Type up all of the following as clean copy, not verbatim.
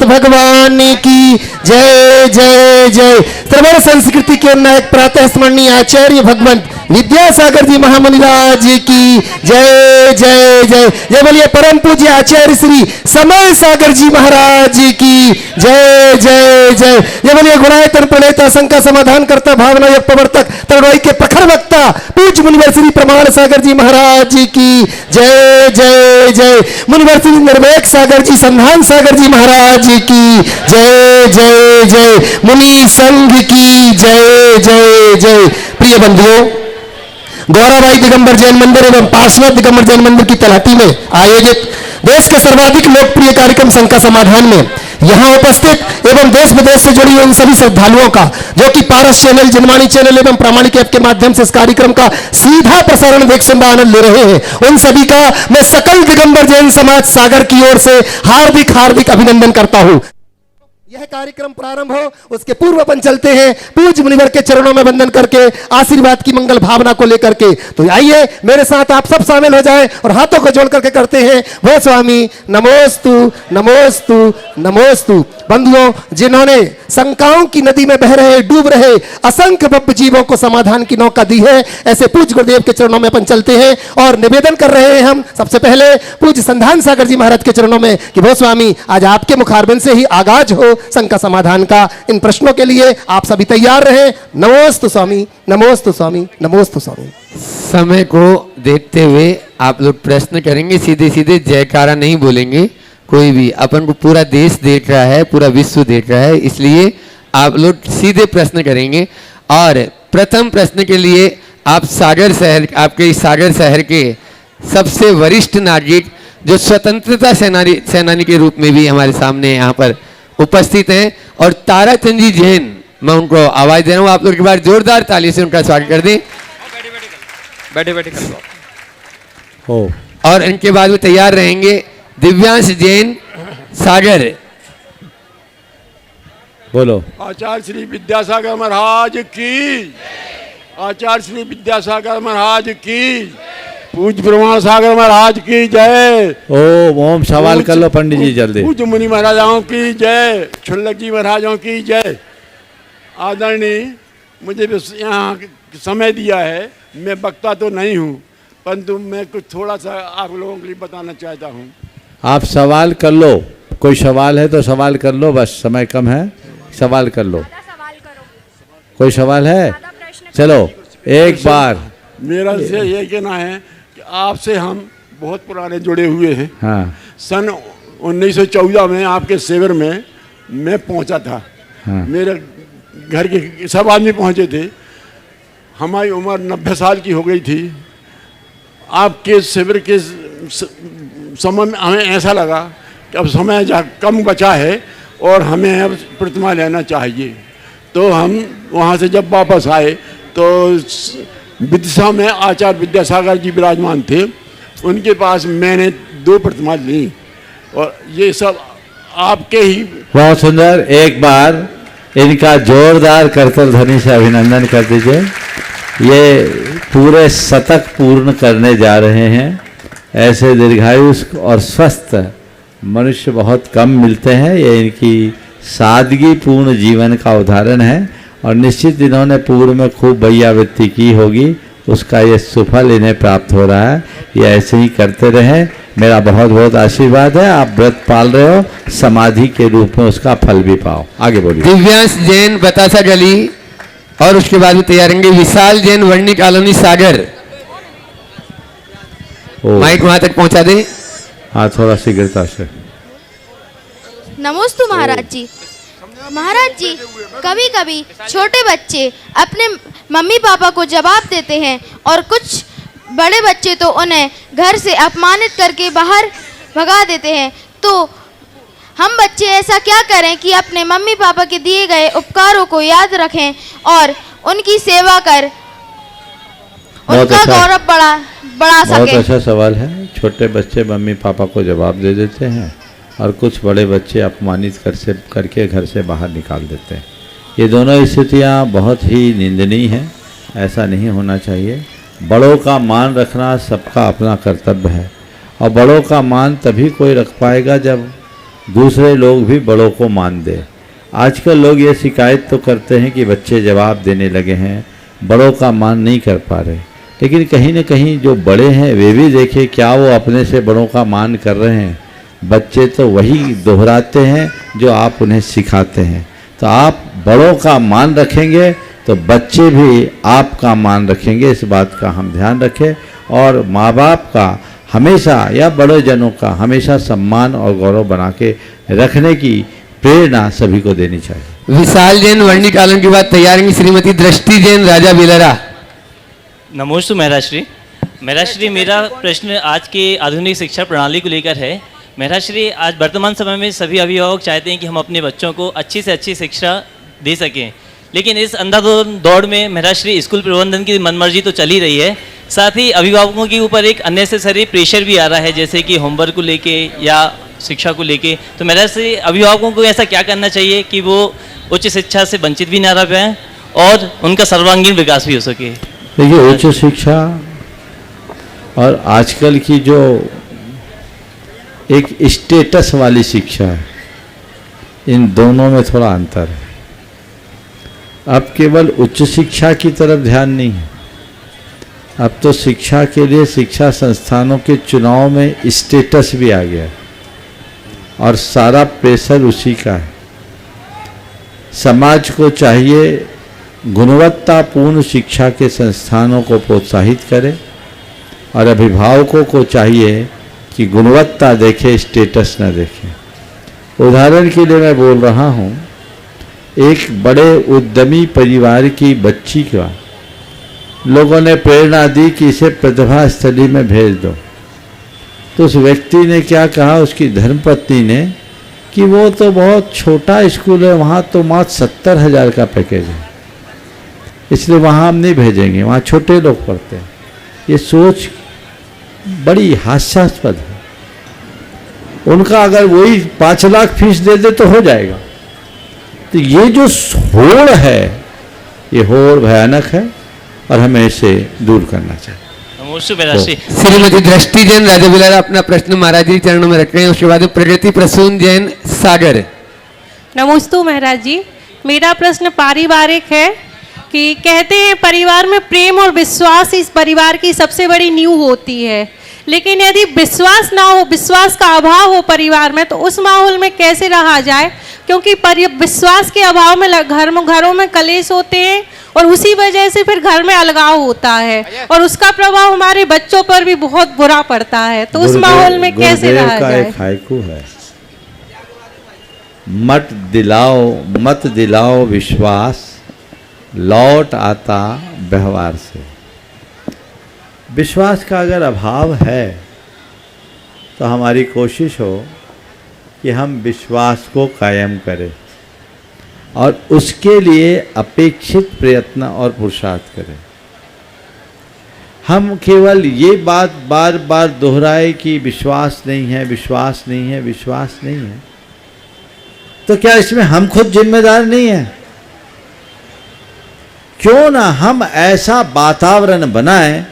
भगवान की जय जय जय। श्रवण संस्कृति के नायक प्रातः स्मरणीय आचार्य भगवंत विद्यासागर जी महामुनिराज की जय जय जय। जय बोलिए परम पूज्य आचार्य श्री समय सागर जी महाराज की जय जय जय। जय बोलिए गुणायतन प्रणेता शंका समाधान करता भावना योग प्रवर्तक तरुणाई के प्रखर वक्ता पूज्य मुनिवर श्री प्रमाण सागर जी महाराज की जय जय जय। मुनिवर श्री निर्वेक सागर जी संधान सागर जी महाराज की जय जय जय। मुनि संघ की जय जय जय। प्रिय बंधुओं, गौराबाई दिगंबर जैन मंदिर एवं पार्श्वनाथ दिगंबर जैन मंदिर की तलहटी में आयोजित देश के सर्वाधिक लोकप्रिय कार्यक्रम शंका समाधान में यहां उपस्थित एवं देश विदेश से जुड़ी उन सभी श्रद्धालुओं का, जो कि पारस चैनल, जनवाणी चैनल एवं प्रामाणिक ऐप के माध्यम से इस कार्यक्रम का सीधा प्रसारण देख सुन आनंद ले रहे हैं, उन सभी का मैं सकल दिगंबर जैन समाज सागर की ओर से हार्दिक हार्दिक अभिनंदन करता हूं। यह कार्यक्रम प्रारंभ हो उसके पूर्व अपन चलते हैं पूज्य मुनिवर के चरणों में वंदन करके आशीर्वाद की मंगल भावना को लेकर के। तो आइए मेरे साथ आप सब शामिल हो जाएं और हाथों को जोड़ करके करते हैं वो स्वामी नमोस्तु नमोस्तु नमोस्तु। बंधुओं, जिन्होंने शंकाओं की नदी में बह रहे डूब रहे असंख्य भव्य जीवों को समाधान की नौका दी है, ऐसे पूज्य गुरुदेव के चरणों में अपन चलते हैं और निवेदन कर रहे हैं हम सबसे पहले पूज्य संधान सागर जी महाराज के चरणों में कि वो स्वामी आज आपके मुखारबिंद से ही आगाज हो शंका समाधान का। इन प्रश्नों के लिए आप सभी तैयार रहें। नमोस्तु स्वामी नमोस्तु स्वामी नमोस्तु स्वामी। समय को देखते हुए आप लोग प्रश्न करेंगे, सीधे सीधे जयकारा नहीं बोलेंगे कोई भी। अपन को पूरा देश देख रहा है, पूरा विश्व देख रहा है, इसलिए आप लोग सीधे प्रश्न करेंगे। और प्रथम प्रश्न के लिए आप सागर शहर, आपके सागर शहर के सबसे वरिष्ठ नागरिक जो स्वतंत्रता सेनानी के रूप में भी हमारे सामने यहाँ पर उपस्थित हैं, और ताराचंद जी जैन, मैं उनको आवाज दे रहा हूँ, आप लोग एक बार जोरदार ताली से उनका स्वागत कर दें। बैठे बैठे हो। और इनके बाद वो तैयार रहेंगे दिव्यांश जैन सागर। बोलो। आचार्य श्री विद्यासागर महाराज की, आचार्य श्री विद्यासागर महाराज की, पूज्य प्रमाण सागर महाराज की जय। ओम सवाल कर लो पंडित जी जल्दी। पूज्य मुनि महाराजाओं की जय, छुल्लक जी महाराजों की जय। आदरणीय, मुझे यहाँ समय दिया है, मैं वक्ता तो नहीं हूँ, परंतु मैं कुछ थोड़ा सा आप लोगों के लिए बताना चाहता हूँ। आप सवाल कर लो, कोई सवाल है तो सवाल कर लो, बस समय कम है, सवाल कर लो। कोई सवाल है? चलो एक बार। मेरा से ये कहना है कि आपसे हम बहुत पुराने जुड़े हुए हैं। हाँ। सन 1914 में आपके शिविर में मैं पहुंचा था। हाँ। मेरे घर के सब आदमी पहुंचे थे। हमारी उम्र 90 साल की हो गई थी। आपके शिविर के समय में हमें ऐसा लगा कि अब समय कम बचा है और हमें अब प्रतिमा लेना चाहिए। तो हम वहाँ से जब वापस आए तो विदिशा में आचार्य विद्यासागर जी विराजमान थे, उनके पास मैंने 2 प्रतिमा ली और ये सब आपके ही। बहुत सुंदर। एक बार इनका जोरदार करतल ध्वनि से अभिनंदन कर दीजिए। ये पूरे शतक पूर्ण करने जा रहे हैं। ऐसे दीर्घायु और स्वस्थ मनुष्य बहुत कम मिलते हैं। ये इनकी सादगी पूर्ण जीवन का उदाहरण है और निश्चित इन्होंने पूर्व में खूब भैयावृत्ति की होगी, उसका ये सुफल इन्हें प्राप्त हो रहा है। ये ऐसे ही करते रहें, मेरा बहुत बहुत आशीर्वाद है। आप व्रत पाल रहे हो, समाधि के रूप में उसका फल भी पाओ। आगे बोलिए। दिव्यांश जैन बतासा गली, और उसके बाद भी तैयार रहेंगे विशाल जैन वर्णी कॉलोनी सागर। माइक वहां तक पहुंचा दे। हाँ, थोड़ा शीघ्रता से। नमोस्तु महाराज जी। महाराज जी, कभी कभी छोटे बच्चे अपने मम्मी पापा को जवाब देते हैं और कुछ बड़े बच्चे तो उन्हें घर से अपमानित करके बाहर भगा देते हैं। तो हम बच्चे ऐसा क्या करें कि अपने मम्मी पापा के दिए गए उपकारों को याद रखें और उनकी सेवा कर उनका गौरव बढ़ा सके। बहुत अच्छा सवाल है। छोटे बच्चे मम्मी पापा को जवाब दे देते हैं और कुछ बड़े बच्चे अपमानित करके घर से बाहर निकाल देते हैं। ये दोनों स्थितियाँ बहुत ही निंदनीय हैं, ऐसा नहीं होना चाहिए। बड़ों का मान रखना सबका अपना कर्तव्य है और बड़ों का मान तभी कोई रख पाएगा जब दूसरे लोग भी बड़ों को मान दें। आजकल लोग ये शिकायत तो करते हैं कि बच्चे जवाब देने लगे हैं, बड़ों का मान नहीं कर पा रहे, लेकिन कहीं न कहीं जो बड़े हैं वे भी देखें क्या वो अपने से बड़ों का मान कर रहे हैं। बच्चे तो वही दोहराते हैं जो आप उन्हें सिखाते हैं। तो आप बड़ों का मान रखेंगे तो बच्चे भी आपका मान रखेंगे, इस बात का हम ध्यान रखें। और माँ बाप का हमेशा या बड़े जनों का हमेशा सम्मान और गौरव बना के रखने की प्रेरणा सभी को देनी चाहिए। विशाल जैन वर्णी कालन की बात तैयार हैं श्रीमती दृष्टि जैन राजा बिलरा। नमोस्तु महराश्री। महराश्री, मेरा प्रश्न आज के आधुनिक शिक्षा प्रणाली को लेकर है। महराश्री, आज वर्तमान समय में सभी अभिभावक चाहते हैं कि हम अपने बच्चों को अच्छी से अच्छी शिक्षा दे सकें, लेकिन इस अंधाधुंध दौड़ में महराश्री स्कूल प्रबंधन की मनमर्जी तो चल ही रही है, साथ ही अभिभावकों के ऊपर एक अननेसेसरी प्रेशर भी आ रहा है, जैसे कि होमवर्क को लेके या शिक्षा को लेके। तो महराश्री, अभिभावकों को ऐसा क्या करना चाहिए कि वो उच्च शिक्षा से वंचित भी ना रह पाएँ और उनका सर्वांगीण विकास भी हो सके? देखिए, उच्च शिक्षा और आजकल की जो एक स्टेटस वाली शिक्षा है, इन दोनों में थोड़ा अंतर है। अब केवल उच्च शिक्षा की तरफ ध्यान नहीं है, अब तो शिक्षा के लिए शिक्षा संस्थानों के चुनाव में स्टेटस भी आ गया है और सारा प्रेशर उसी का है। समाज को चाहिए गुणवत्तापूर्ण शिक्षा के संस्थानों को प्रोत्साहित करें और अभिभावकों को चाहिए कि गुणवत्ता देखे, स्टेटस न देखें। उदाहरण के लिए मैं बोल रहा हूँ, एक बड़े उद्यमी परिवार की बच्ची का लोगों ने प्रेरणा दी कि इसे प्रतिभा स्थली में भेज दो, तो उस व्यक्ति ने क्या कहा, उसकी धर्मपत्नी ने, कि वो तो बहुत छोटा स्कूल है, वहाँ तो मात्र 70,000 का पैकेज है, इसलिए वहाँ हम नहीं भेजेंगे, वहाँ छोटे लोग पढ़ते हैं। ये सोच बड़ी हास्यास्पद है। उनका अगर वही 5 लाख फीस दे दे तो हो जाएगा। तो ये जो होड़ है, ये होड़ भयानक है और हमें इसे दूर करना चाहिए। नमोस्तु महराश्री। श्रीमती दृष्टि जैन राजा बिलरा अपना प्रश्न महाराज जी चरणों में रख रहे हैं। उसके बाद प्रगति प्रसून जैन सागर। नमोस्तु महाराज जी, मेरा प्रश्न पारिवारिक है कि कहते हैं परिवार में प्रेम और विश्वास इस परिवार की सबसे बड़ी नींव होती है, लेकिन यदि विश्वास ना हो, विश्वास का अभाव हो परिवार में, तो उस माहौल में कैसे रहा जाए? क्योंकि विश्वास के अभाव में घरों में कलेश होते हैं और उसी वजह से फिर घर में अलगाव होता है और उसका प्रभाव हमारे बच्चों पर भी बहुत बुरा पड़ता है। तो उस माहौल में कैसे रहा जाए? एक हाइकू है, मत दिलाओ विश्वास, लौट आता व्यवहार से। विश्वास का अगर अभाव है तो हमारी कोशिश हो कि हम विश्वास को कायम करें और उसके लिए अपेक्षित प्रयत्न और पुरुषार्थ करें। हम केवल ये बात बार बार दोहराए कि विश्वास नहीं है, विश्वास नहीं है, विश्वास नहीं है, तो क्या इसमें हम खुद जिम्मेदार नहीं हैं? क्यों ना हम ऐसा वातावरण बनाएं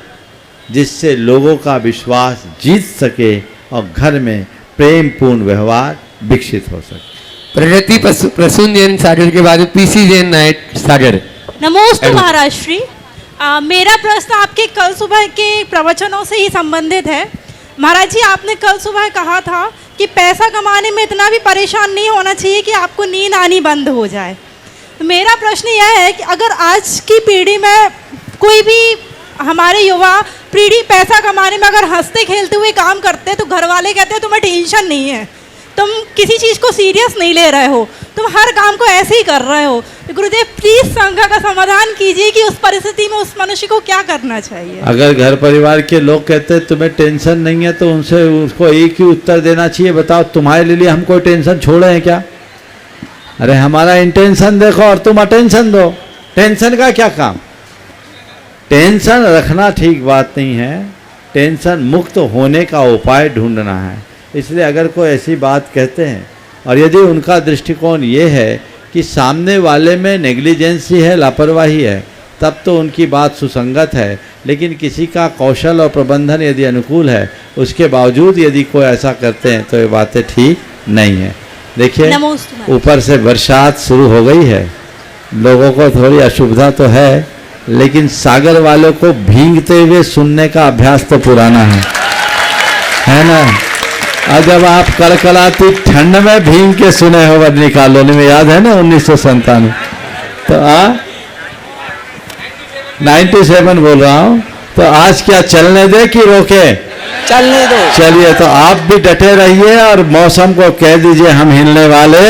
जिससे लोगों का विश्वास जीत सके और घर में प्रेम पूर्ण व्यवहार विकसित हो सके। प्रगति प्रसून जैन सागर के बाद पीसी जैन नायक सागर। नमोस्तु महाराष्ट्री। मेरा प्रश्न आपके कल सुबह के प्रवचनों से ही संबंधित है। महाराज जी, आपने कल सुबह कहा था कि पैसा कमाने में इतना भी परेशान नहीं होना चाहिए कि आपको नींद आनी बंद हो जाए। तो मेरा प्रश्न यह है कि अगर आज की पीढ़ी में कोई भी हमारे युवा पीढ़ी पैसा कमाने में अगर हंसते खेलते हुए काम करते हैं तो घर वाले कहते हैं तुम्हें टेंशन नहीं है, तुम किसी चीज़ को सीरियस नहीं ले रहे हो, तुम हर काम को ऐसे ही कर रहे हो। तो गुरुदेव प्लीज संघ का समाधान कीजिए कि उस परिस्थिति में उस मनुष्य को क्या करना चाहिए। अगर घर परिवार के लोग कहते हैं तुम्हें टेंशन नहीं है तो उनसे उसको एक ही उत्तर देना चाहिए, बताओ तुम्हारे लिए हम कोई टेंशन छोड़े हैं क्या? अरे हमारा इंटेंशन देखो और तुम अटेंशन दो। टेंशन का क्या काम? टेंशन रखना ठीक बात नहीं है, टेंशन मुक्त होने का उपाय ढूंढना है। इसलिए अगर कोई ऐसी बात कहते हैं और यदि उनका दृष्टिकोण ये है कि सामने वाले में नेग्लिजेंसी है, लापरवाही है, तब तो उनकी बात सुसंगत है। लेकिन किसी का कौशल और प्रबंधन यदि अनुकूल है, उसके बावजूद यदि कोई ऐसा करते हैं तो ये बातें ठीक नहीं है। देखिए नमोस्तु महाराज। ऊपर से बरसात शुरू हो गई है, लोगों को थोड़ी असुविधा तो है, लेकिन सागर वालों को भीगते हुए सुनने का अभ्यास तो पुराना है ना। और जब आप कड़कड़ाती ठंड में भीग के सुने हो बदनी कॉलोनी में, याद है ना 1997, तो 97 बोल रहा हूं, तो आज क्या चलने दे कि रोके? चलने दो। चलिए, तो आप भी डटे रहिए और मौसम को कह दीजिए हम हिलने वाले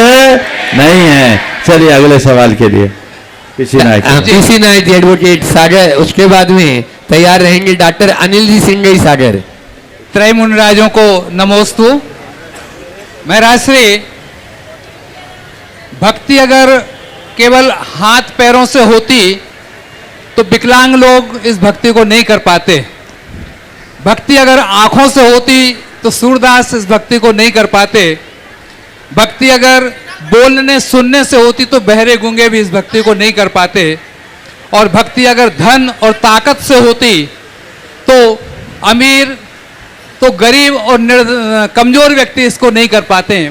नहीं हैं। चलिए अगले सवाल के लिए पीसी नायक। पीसी नायक जी एडवोकेट सागर, उसके बाद में तैयार रहेंगे डॉक्टर अनिल जी सिंगई सागर। त्रय मुनिराजों को नमोस्तु। महाराज श्री, भक्ति अगर केवल हाथ पैरों से होती तो विकलांग लोग इस भक्ति को नहीं कर पाते। भक्ति अगर आंखों से होती तो सूरदास इस भक्ति को नहीं कर पाते। भक्ति अगर बोलने सुनने से होती तो बहरे गूंगे भी इस भक्ति को नहीं कर पाते। और भक्ति अगर धन और ताकत से होती तो अमीर तो गरीब और कमजोर व्यक्ति इसको नहीं कर पाते।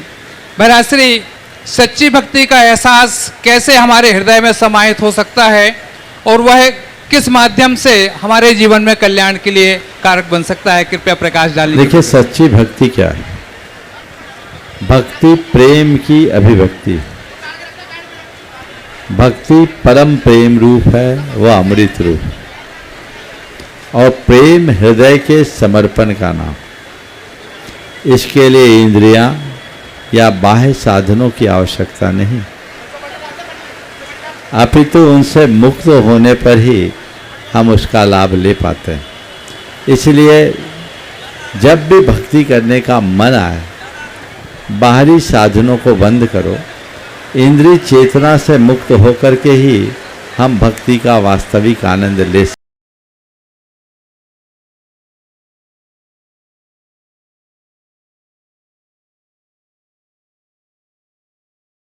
महाराज श्री, सच्ची भक्ति का एहसास कैसे हमारे हृदय में समाहित हो सकता है और वह किस माध्यम से हमारे जीवन में कल्याण के लिए कारक बन सकता है? कृपया प्रकाश डालिए। देखिए सच्ची भक्ति क्या है? भक्ति प्रेम की अभिव्यक्ति, भक्ति परम प्रेम रूप है, वह अमृत रूप, और प्रेम हृदय के समर्पण का नाम। इसके लिए इंद्रियां या बाह्य साधनों की आवश्यकता नहीं, अपितु उनसे मुक्त होने पर ही हम उसका लाभ ले पाते हैं। इसलिए जब भी भक्ति करने का मन आए, बाहरी साधनों को बंद करो, इंद्रिय चेतना से मुक्त होकर के ही हम भक्ति का वास्तविक आनंद ले सकते हैं।